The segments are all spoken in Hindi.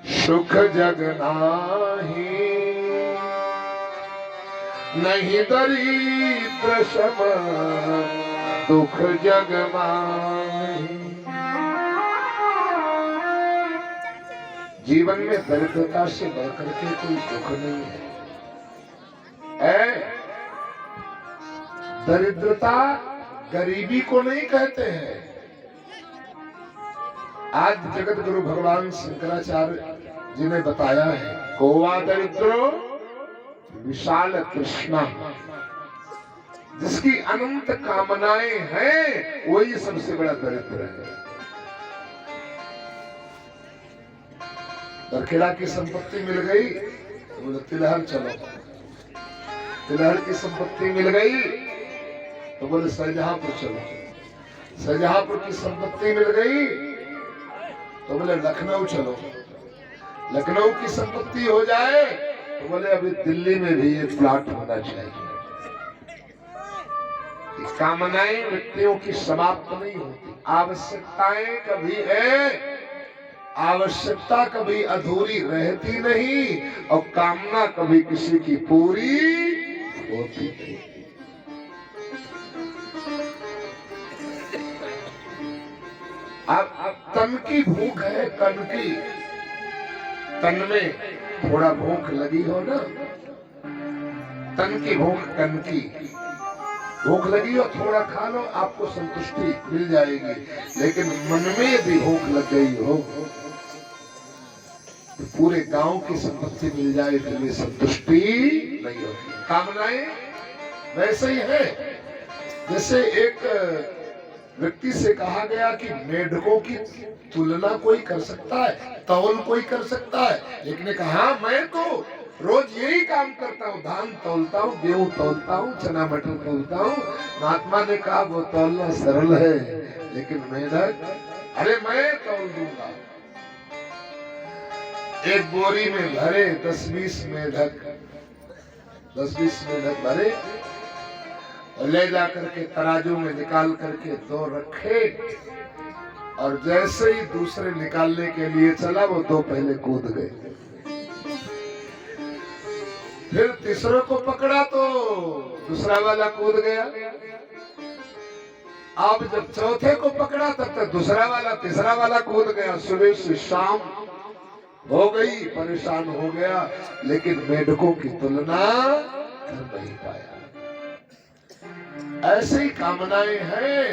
सुख जग नाही, नहीं दरिद्र सम दुख जग माही। जीवन में दरिद्रता से बढ़कर के कोई दुख नहीं है। दरिद्रता गरीबी को नहीं कहते हैं। आज जगत गुरु भगवान शंकराचार्य जी ने बताया है, गोवा दरिद्रो विशाल कृष्णा, जिसकी अनंत कामनाएं हैं वही सबसे बड़ा दरिद्र है। दरखेड़ा की संपत्ति मिल गई तो बोले तिलहर चलो, तिलहर की संपत्ति मिल गई तो बोले शाहजहांपुर चलो, शाहजहांपुर की संपत्ति मिल गई तो बोले लखनऊ चलो, लखनऊ की संपत्ति हो जाए तो बोले अभी दिल्ली में भी एक प्लाट होना चाहिए। कामनाएं व्यक्तियों की समाप्त नहीं होती। आवश्यकताएं कभी है, आवश्यकता कभी अधूरी रहती नहीं और कामना कभी किसी की पूरी होती नहीं। अब तन की भूख है, कन की, तन में थोड़ा भूख लगी हो ना, तन की भूख, कन की भूख लगी हो, थोड़ा खा लो, आपको संतुष्टि मिल जाएगी। लेकिन मन में यदि भूख लग गई हो तो पूरे गांव की संपत्ति मिल जाए तो ये संतुष्टि नहीं होती। कामनाएं वैसे ही है। जैसे एक व्यक्ति से कहा गया कि मेढकों की तुलना कोई कर सकता है, तौल कोई कर सकता है, लेकिन कहा मैं तो रोज यही काम करता हूँ, धान तौलता हूँ, गेहूं तौलता हूँ, चना मटर तौलता हूँ। महात्मा ने कहा वो तौलना सरल है, लेकिन मेढक, अरे मैं तौल दूंगा। एक बोरी में भरे 10-20 मेढक, 10-20 मेढक भरे और ले जा करके तराजू में निकाल करके दो रखे, और जैसे ही दूसरे निकालने के लिए चला वो दो पहले कूद गए। फिर तीसरे को पकड़ा तो दूसरा वाला कूद गया। अब जब चौथे को पकड़ा तब तक दूसरा वाला, तीसरा वाला कूद गया। सुबह से शाम हो गई, परेशान हो गया, लेकिन मेढकों की तुलना कर नहीं पाया। ऐसे ही कामनाएं हैं।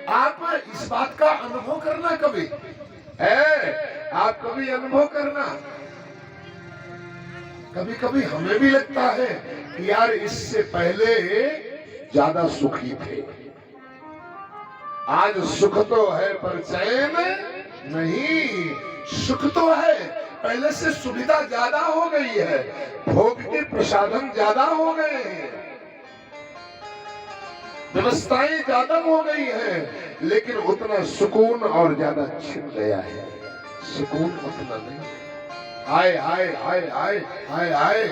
आप इस बात का अनुभव करना कभी है, आप कभी अनुभव करना। कभी कभी हमें भी लगता है कि यार इससे पहले ज्यादा सुखी थे, आज सुख तो है पर चैन नहीं। सुख तो है, पहले से सुविधा ज्यादा हो गई है, भोग के प्रसाधन ज्यादा हो गए हैं, व्यवस्थाएं ज्यादा हो गई हैं, लेकिन उतना सुकून और ज्यादा छिन गया है। सुकून उतना नहीं। हाय हाय हाय हाय हाय हाय,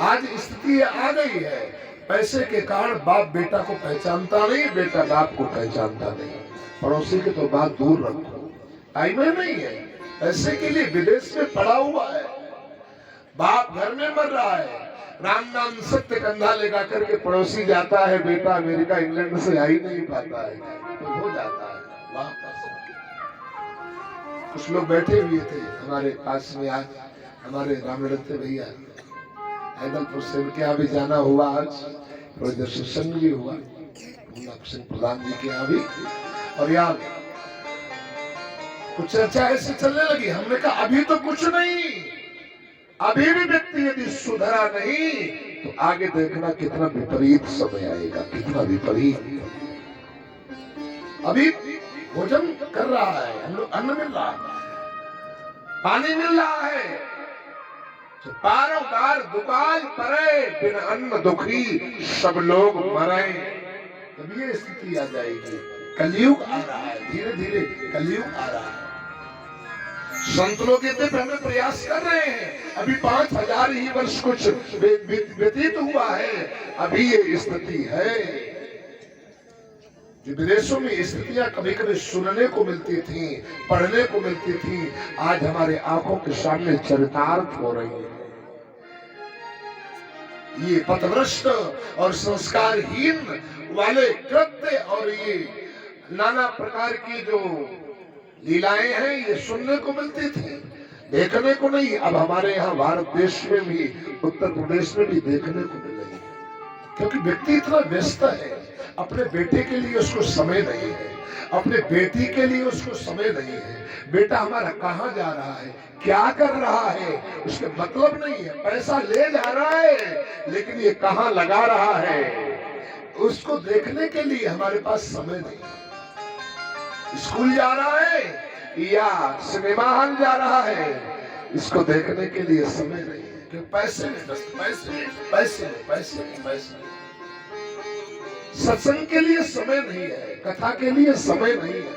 आज स्थिति आ गई है, पैसे के कारण बाप बेटा को पहचानता नहीं, बेटा बाप को पहचानता नहीं। पड़ोसी के तो बात दूर रखो, टाइम नहीं है। पैसे के लिए विदेश में पड़ा हुआ है, बाप घर में मर रहा है, राम नाम सत्य कंधा लगा करके पड़ोसी जाता है, बेटा अमेरिका इंग्लैंड से आ ही नहीं पाता है तो हो जाता है वापस। कुछ लोग बैठे हुए थे हमारे पास में, आज हमारे रामलड़ते भैया हैदलपुर से, उनके यहाँ भी जाना हुआ, आज थोड़ी देर सत्संग भी हुआ सिंह प्रधान जी के यहाँ भी, और यहाँ कुछ चर्चा ऐसे चलने लगी। हमने कहा अभी तो कुछ नहीं, अभी भी व्यक्ति यदि सुधरा नहीं तो आगे देखना कितना विपरीत समय आएगा, कितना विपरीत। अभी भोजन कर रहा है, हम लोग अन्न मिल रहा है, पानी मिल रहा है, तो पारों पार दुकान परे, बिन अन्न दुखी सब लोग मरे। तब ये स्थिति आ जाएगी। कलयुग आ रहा है, धीरे धीरे कलयुग आ रहा है। संत लोग इतने हमें प्रयास कर रहे हैं, अभी 5000 ही वर्ष कुछ व्यतीत हुआ है, अभी ये स्थिति है। जो विदेशों में स्थितियां कभी कभी सुनने को मिलती थी, पढ़ने को मिलती थी, आज हमारे आंखों के सामने चरितार्थ हो रही है। ये पथभ्रष्ट और संस्कारहीन वाले कृत्य और ये नाना प्रकार की जो लीलाएं हैं, ये सुनने को मिलती थी, देखने को नहीं। अब हमारे यहाँ भारत देश में भी, उत्तर प्रदेश में भी देखने को मिल रही है, क्योंकि व्यक्ति इतना व्यस्त है, अपने बेटे के लिए उसको समय नहीं है, अपने बेटी के लिए उसको समय नहीं है। बेटा हमारा कहाँ जा रहा है, क्या कर रहा है, उसके मतलब नहीं है। पैसा ले जा रहा है, लेकिन ये कहाँ लगा रहा है, उसको देखने के लिए हमारे पास समय नहीं है। स्कूल जा रहा है या सिनेमा हॉल जा रहा है, इसको देखने के लिए समय नहीं है, क्योंकि पैसे में, बस पैसे में, पैसे में, पैसे में, पैसे में। सत्संग के लिए समय नहीं है, कथा के लिए समय नहीं है।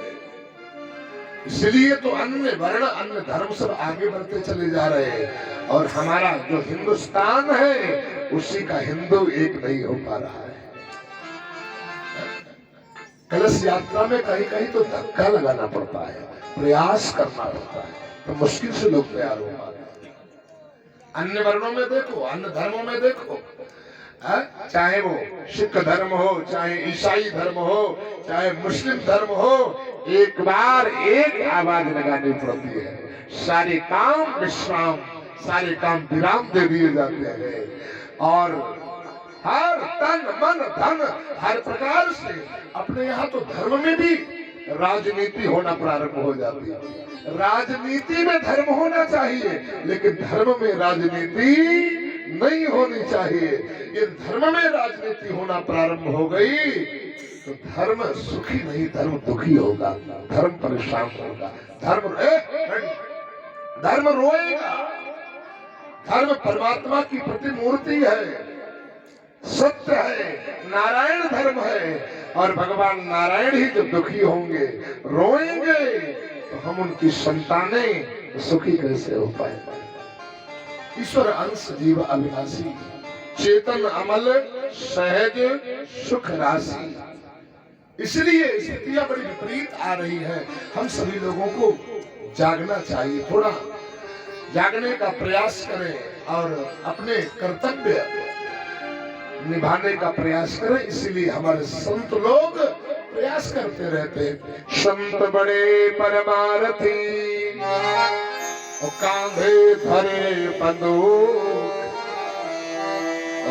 इसलिए तो अन्य वर्ण, अन्य धर्म सब आगे बढ़ते चले जा रहे हैं, और हमारा जो हिंदुस्तान है उसी का हिंदू एक नहीं हो पा रहा है। कलश यात्रा में कहीं कहीं तो धक्का लगाना पड़ता है, प्रयास करना पड़ता है, तो मुश्किल से लोग तैयार हो पाते हैं। अन्य वर्णों में देखो, अन्य धर्मों में देखो, चाहे वो सिख धर्म हो, चाहे ईसाई धर्म हो, चाहे मुस्लिम धर्म हो, एक बार एक आवाज लगानी पड़ती है, सारे काम विश्राम, सारे काम विराम दे दिए जाते हैं, और हर तन मन धन हर प्रकार से अपने यहाँ तो धर्म में भी राजनीति होना प्रारंभ हो जाती है। राजनीति में धर्म होना चाहिए, लेकिन धर्म में राजनीति नहीं होनी चाहिए। ये धर्म में राजनीति होना प्रारंभ हो गई तो धर्म सुखी नहीं, धर्म दुखी होगा, धर्म परेशान होगा, धर्म रोएगा। धर्म परमात्मा की प्रतिमूर्ति है, सत्य है, नारायण धर्म है, और भगवान नारायण ही जब दुखी होंगे, रोएंगे, तो हम उनकी संतानें सुखी कैसे हो पाएंगे। ईश्वर अंश जीव अविनाशी, चेतन अमल सहज सुख राशि। इसलिए स्थितियां बड़ी विपरीत आ रही है। हम सभी लोगों को जागना चाहिए, थोड़ा जागने का प्रयास करें और अपने कर्तव्य निभाने का प्रयास करें। इसलिए हमारे संत लोग प्रयास करते रहते हैं। संत बड़े परमारथी कांधे धरे बंदूक,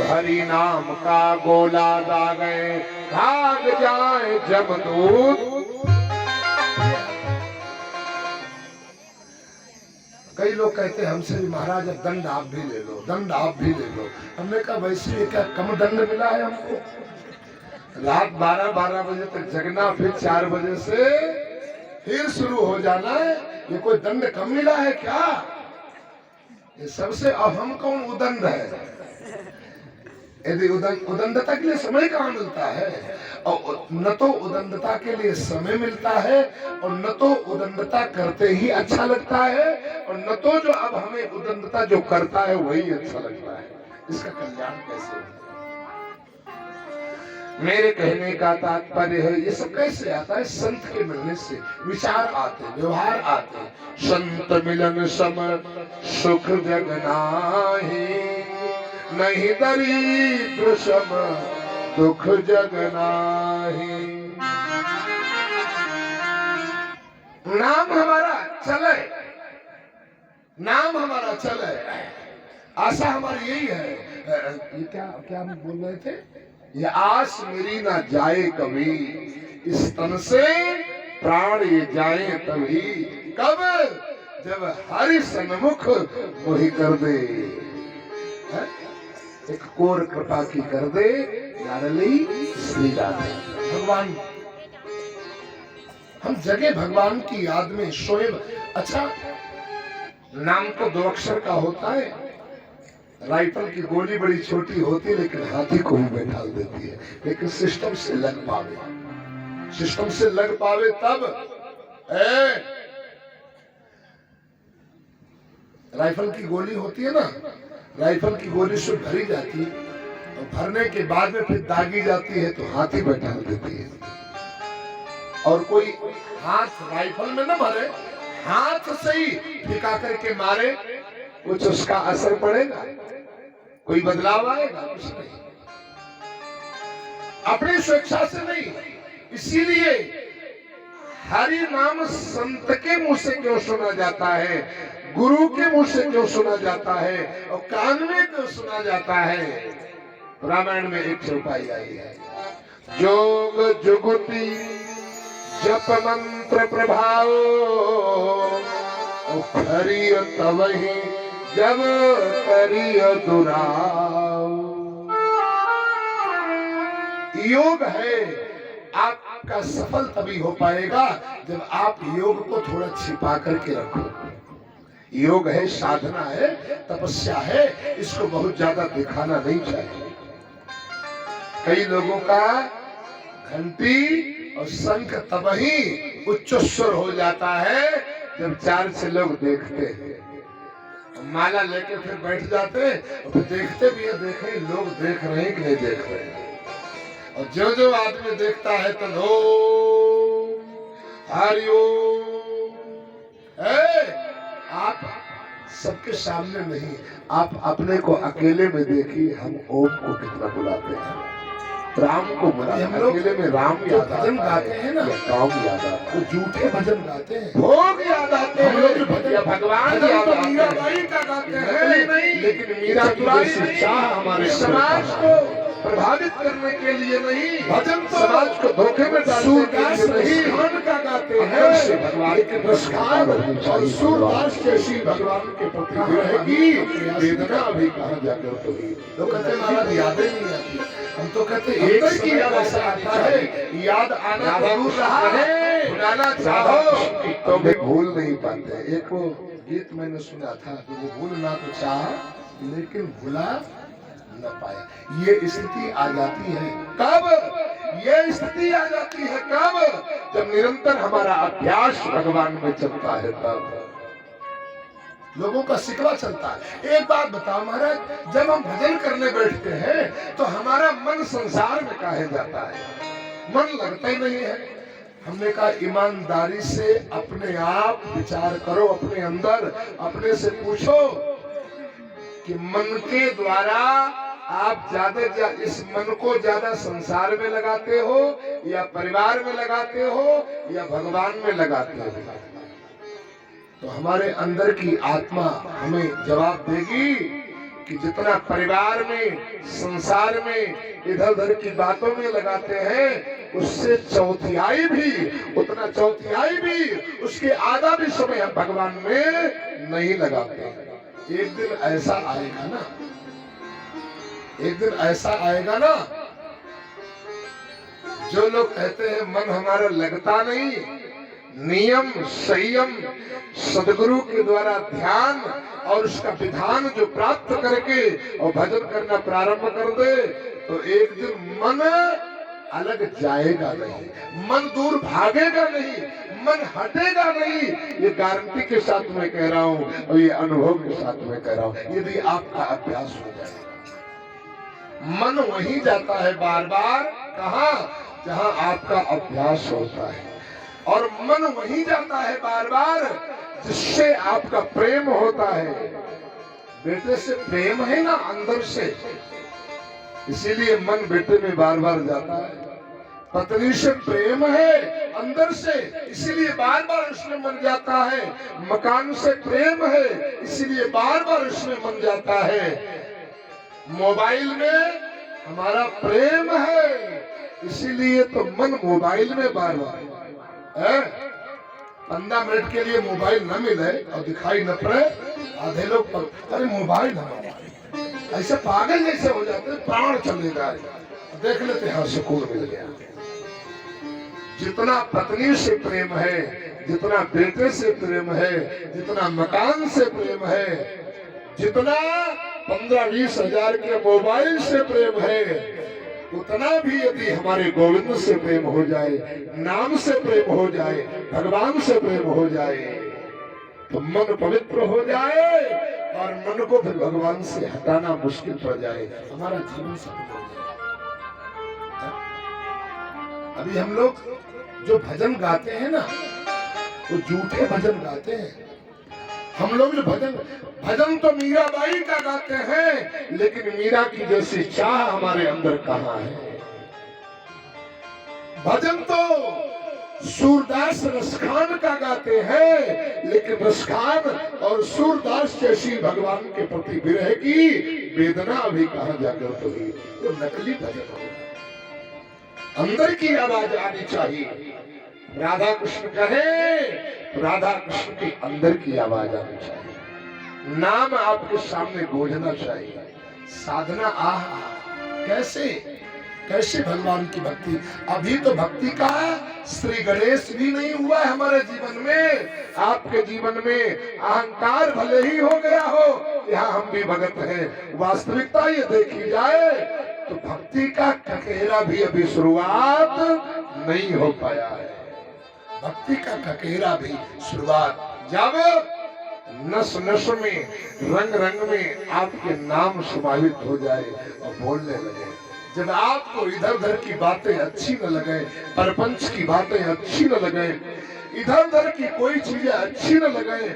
हरि नाम का गोला दागे, भाग जाए जमदूत। कई लोग कहते हैं हमसे, महाराज अब दंड आप भी ले लो, दंड आप भी ले लो। हमने कहा वैसे क्या कम दंड मिला है हमको? रात 12-12 बजे तक जगना, फिर 4 बजे से फिर शुरू हो जाना है, ये कोई दंड कम मिला है क्या? ये सबसे अब हम कौन उदंड है? यदि उदंडता के लिए समय कहाँ मिलता है, और न तो उदंडता के लिए समय मिलता है, और न तो उदंडता करते ही अच्छा लगता है, और न तो जो अब हमें उदंडता जो करता है वही अच्छा लगता है। इसका कल्याण कैसे होगा? मेरे कहने का तात्पर्य है, ये सब कैसे आता है? संत के मिलने से विचार आते, व्यवहार आते। संत मिलन सम सुख जग नाहि, नहीं दरिद्र सम दुख जग नाहि। नाम हमारा चले, नाम हमारा चले, आशा हमारी यही है। ये क्या हम बोल रहे थे? ये आस मेरी ना जाए कभी, इस तन से प्राण ये जाए तभी। कब? जब हरि सन्मुख वही कर दे, एक कोर कृपा की कर दे, नारली श्री राधे। भगवान, हम जगह भगवान की याद में स्वयं। अच्छा, नाम तो 2 अक्षर का होता है। राइफल की गोली बड़ी छोटी होती है, लेकिन हाथी को भी बैठा देती है। लेकिन सिस्टम से लग पावे, सिस्टम से लग पावे तब। राइफल की गोली होती है ना, राइफल की गोली से भरी जाती है, और भरने के बाद में फिर दागी जाती है तो हाथी बैठा देती है। और कोई हाथ राइफल में न मारे, हाथ से ही ठिका करके मारे, कुछ उसका असर पड़ेगा? कोई बदलाव आएगा? कुछ नहीं, अपनी स्वेच्छा से नहीं। इसीलिए हरि नाम संत के मुंह से क्यों सुना जाता है, गुरु के मुंह से क्यों सुना जाता है और कान में क्यों सुना जाता है? रामायण में एक चौपाई आई है, जोग जुगुति जप मंत्र प्रभाव करिय तवहि जब करिय दुराव। योग है आपका सफल तभी हो पाएगा जब आप योग को थोड़ा छिपा करके रखो। योग है, साधना है, तपस्या है, इसको बहुत ज्यादा दिखाना नहीं चाहिए। कई लोगों का घंटी और शंख तब ही उच्च स्वर हो जाता है जब 4 से लोग देखते हैं। माला लेके फिर बैठ जाते हैं और फिर देखते भी है, देखे लोग देख रहे हैं कि नहीं देख रहे हैं। और जो जो आदमी देखता है तो हरिओम। आप सबके सामने नहीं, आप अपने को अकेले में देखिए, हम ओम को कितना बुलाते हैं, राम को बुलाते हैं। अकेले में राम याद भजन गाते हैं ना, राम याद आता है, झूठे भजन गाते हैं, भोग याद आते हैं, भगवान याद आते हैं, मीराबाई का गाते हैं, लेकिन मीरा की शिक्षा हमारे समाज को प्रभावित करने के लिए नहीं, भजन समाज को धोखे में डालने के लिए नहीं, भगवान का गाते हैं। भगवान के पुरस्कार और सूरदास जैसी भगवान के प्रति रहेगी वेदना भी कहा जाकर तो लोग कहते महाराज यादें नहीं आती। हम तो कहते एक की याद ऐसा आता है, याद आना जरूर रहा है, भुलाना चाहो तो भी भूल नहीं पाते। एक वो गीत मैंने सुना था, तो भूलना तो चाहा लेकिन भुला न पाया। ये स्थिति आ जाती है कब? ये स्थिति आ जाती है कब? जब निरंतर हमारा अभ्यास भगवान में चलता है, तब लोगों का सिकवा चलता है। एक बात बताओ महाराज, जब हम भजन करने बैठते हैं तो हमारा मन संसार में काहे जाता है? मन लगता ही नहीं है। हमने कहा ईमानदारी से अपने आप विचार करो, अपने अंदर अपने से पूछो कि मन के द्वारा आप ज्यादा इस मन को ज्यादा संसार में लगाते हो या परिवार में लगाते हो या भगवान में लगाते हो? तो हमारे अंदर की आत्मा हमें जवाब देगी कि जितना परिवार में, संसार में, इधर उधर की बातों में लगाते हैं, उससे चौथियाई भी, उतना चौथियाई भी, उसके आधा भी समय हम भगवान में नहीं लगाते। एक दिन ऐसा आएगा ना, एक दिन ऐसा आएगा ना, जो लोग कहते हैं मन हमारा लगता नहीं, नियम संयम सदगुरु के द्वारा ध्यान और उसका विधान जो प्राप्त करके और भजन करना प्रारंभ कर दे, तो एक दिन मन अलग जाएगा नहीं, मन दूर भागेगा नहीं, मन हटेगा नहीं। ये गारंटी के साथ मैं कह रहा हूँ और ये अनुभव के साथ मैं कह रहा हूँ। यदि आपका अभ्यास हो जाए, मन वहीं जाता है बार बार, कहाँ? जहाँ आपका अभ्यास होता है। और मन वहीं जाता है बार बार जिससे आपका प्रेम होता है। बेटे से प्रेम है ना अंदर से, इसीलिए मन बेटे में बार बार जाता है। पत्नी से प्रेम है अंदर से, इसीलिए बार बार उसमें मन जाता है। मकान से प्रेम है, इसीलिए बार बार उसमें मन जाता है। मोबाइल में हमारा प्रेम है, इसीलिए तो मन मोबाइल में बार बार है। 15 मिनट के लिए मोबाइल न मिले और दिखाई न पड़े, आधे लोग अरे मोबाइल हमारा, ऐसे पागल जैसे हो जाते हैं, प्राण चले जाए, देख लेते हैं सुकून मिल गया। जितना पत्नी से प्रेम है, जितना बेटे से प्रेम है, जितना मकान से प्रेम है, जितना 15-20 हजार के मोबाइल से प्रेम है, उतना भी यदि हमारे गोविंद से प्रेम हो जाए, नाम से प्रेम हो जाए, भगवान से प्रेम हो जाए, तो मन पवित्र हो जाए और मन को फिर भगवान से हटाना मुश्किल पड़ जाए, हमारा जीवन सफल हो जाए। अभी हम लोग जो भजन गाते हैं ना वो झूठे भजन गाते हैं। हम लोग जो भजन तो मीराबाई का गाते हैं, लेकिन मीरा की जैसी चाह हमारे अंदर कहाँ है। भजन तो सूरदास रसखान का गाते हैं, लेकिन रसखान और सूरदास जैसी भगवान के प्रति विरह की वेदना अभी कहाँ जागृत हुई। तो नकली भजन होगा। अंदर की आवाज आनी चाहिए। राधा कृष्ण कहे, राधा कृष्ण के अंदर की आवाज आनी चाहिए। नाम आपके सामने गूंजना चाहिए। साधना आह कैसे कैसे भगवान की भक्ति। अभी तो भक्ति का श्री गणेश भी नहीं हुआ है हमारे जीवन में। आपके जीवन में अहंकार भले ही हो गया हो, यहाँ हम भी भगत हैं, वास्तविकता ये देखी जाए तो भक्ति का ककेरा भी अभी शुरुआत नहीं हो पाया है। भक्ति का ककेरा भी शुरुआत जब नस नस में रंग रंग में आपके नाम समाहित हो जाए और बोलने लगे। जब आपको इधर उधर की बातें अच्छी न लगे, परपंच की बातें अच्छी न लगे, इधर उधर की कोई चीजें अच्छी न लगे,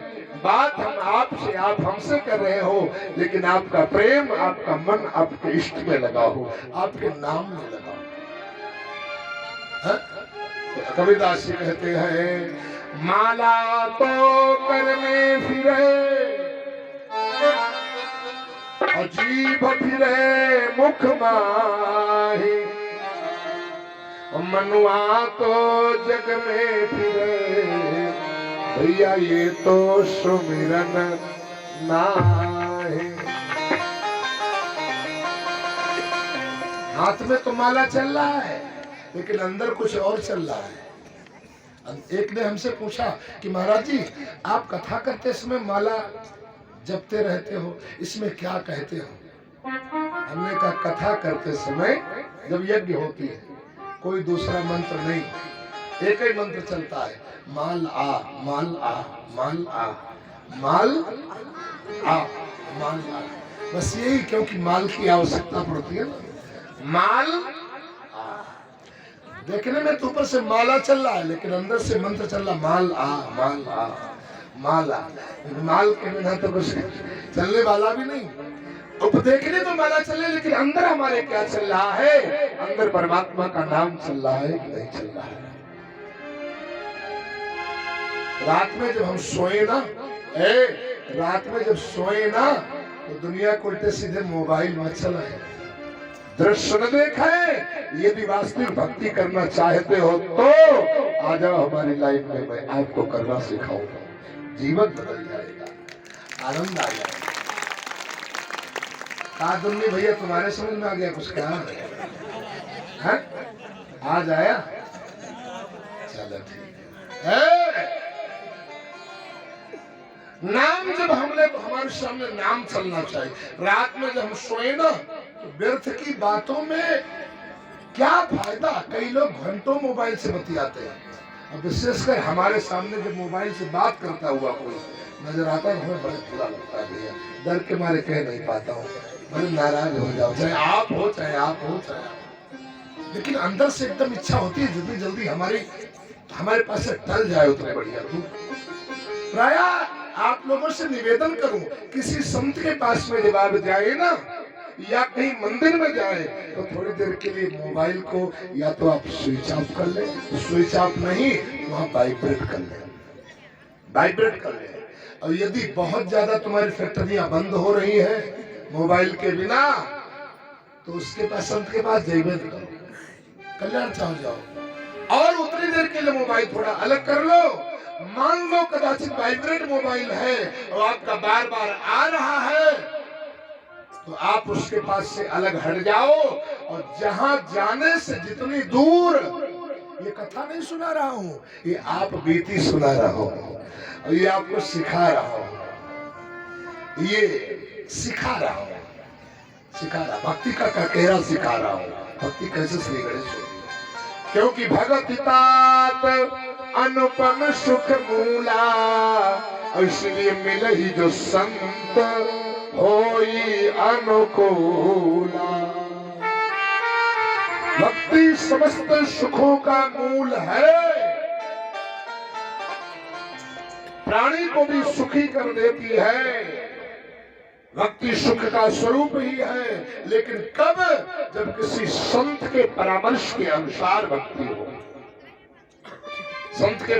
बात हम आपसे आप हमसे कर रहे हो, लेकिन आपका प्रेम आपका मन आपके इष्ट में लगा हो, आपके नाम में लगा हो। तो कबीरदास जी कहते हैं माला तो कर में फिरे, अजीब फिरे मुख माही, मनुआ तो जग में फिरे, भैया ये तो सुमिरन नाहे। हाथ में तो माला चल रहा है, लेकिन अंदर कुछ और चल रहा है। एक ने हमसे पूछा कि महाराज जी आप कथा करते समय माला जपते रहते हो, इसमें क्या कहते हो? हमने कहा कथा करते समय जब यज्ञ होती है कोई दूसरा मंत्र नहीं, एक ही मंत्र चलता है, माल आ माल आ माल आ माल आ माल आ, बस यही, क्योंकि माल की आवश्यकता पड़ती है ना। माल देखने में तो ऊपर से माला चल रहा है, लेकिन अंदर से मंत्र चल रहा, माल आ माल आ माला। माल के बिना तो कुछ चलने वाला भी नहीं। अब देखने तो माला चले, लेकिन अंदर हमारे क्या चल रहा है? अंदर परमात्मा का नाम चल रहा है कि नहीं चल रहा है? रात में जब हम सोए ना, रात में जब सोए ना तो दुनिया को उल्टे सीधे मोबाइल में चलाए, दृश्य न देखे। यदि वास्तविक भक्ति करना चाहते हो तो आ जाओ हमारी लाइफ में, मैं आपको करना सिखाऊंगा, जीवन बदल जाएगा, आनंद आ जाएगा। कादुन्नी भैया तुम्हारे समझ में आ गया कुछ? क्या है? आज आया? चलो ठीक है। नाम जब हमने तो हमारे सामने नाम चलना चाहिए। रात में जब हम सोए ना तो व्यर्थ की बातों में क्या फायदा? कई लोग घंटों मोबाइल से बतियाते हैं, और विशेषकर हमारे सामने जब मोबाइल से बात करता हुआ कोई नजर आता है, हमें बड़ा बुरा लगता है भैया, डर के मारे कह नहीं पाता हूँ, बड़े नाराज हो जाओ, चाहे आप हो चाहे आप हो चाहे, लेकिन अंदर से एकदम इच्छा होती है जल्दी जल्दी हमारे पास से टल जाए उतने बढ़िया। तू प्राय आप लोगों से निवेदन करूं, किसी संत के पास में जब आप जाए ना या कहीं मंदिर में जाए तो थोड़ी देर के लिए मोबाइल को या तो आप स्विच ऑफ कर ले, स्विच ऑफ नहीं वहां वाइब्रेट कर ले, वाइब्रेट कर ले। और यदि बहुत ज्यादा तुम्हारी फैक्ट्रियां बंद हो रही है मोबाइल के बिना, तो उसके पास संत के पास जाइए, कल्याण चाह जाओ। और उतनी देर के लिए मोबाइल थोड़ा अलग कर लो। मान लो कदाचित वाइब्रेट मोबाइल है और आपका बार बार आ रहा है, तो आप उसके पास से अलग हट जाओ, और जहां जाने से जितनी दूर, ये कथा नहीं सुना रहा हूं, ये आप बीती सुना रहा हूं, और ये आपको सिखा रहा हूं, ये सिखा रहा हूं, भक्ति का ककेरा सिखा रहा हूं। भक्ति कैसे श्री गणेश, क्योंकि भगति तात अनुपम सुख मूला, इसलिए मिल ही जो संत होई अनुकूला। भक्ति समस्त सुखों का मूल है। प्राणी को भी सुखी कर देती है। भक्ति सुख का स्वरूप ही है, लेकिन कब? जब किसी संत के परामर्श के अनुसार भक्ति हो। संत के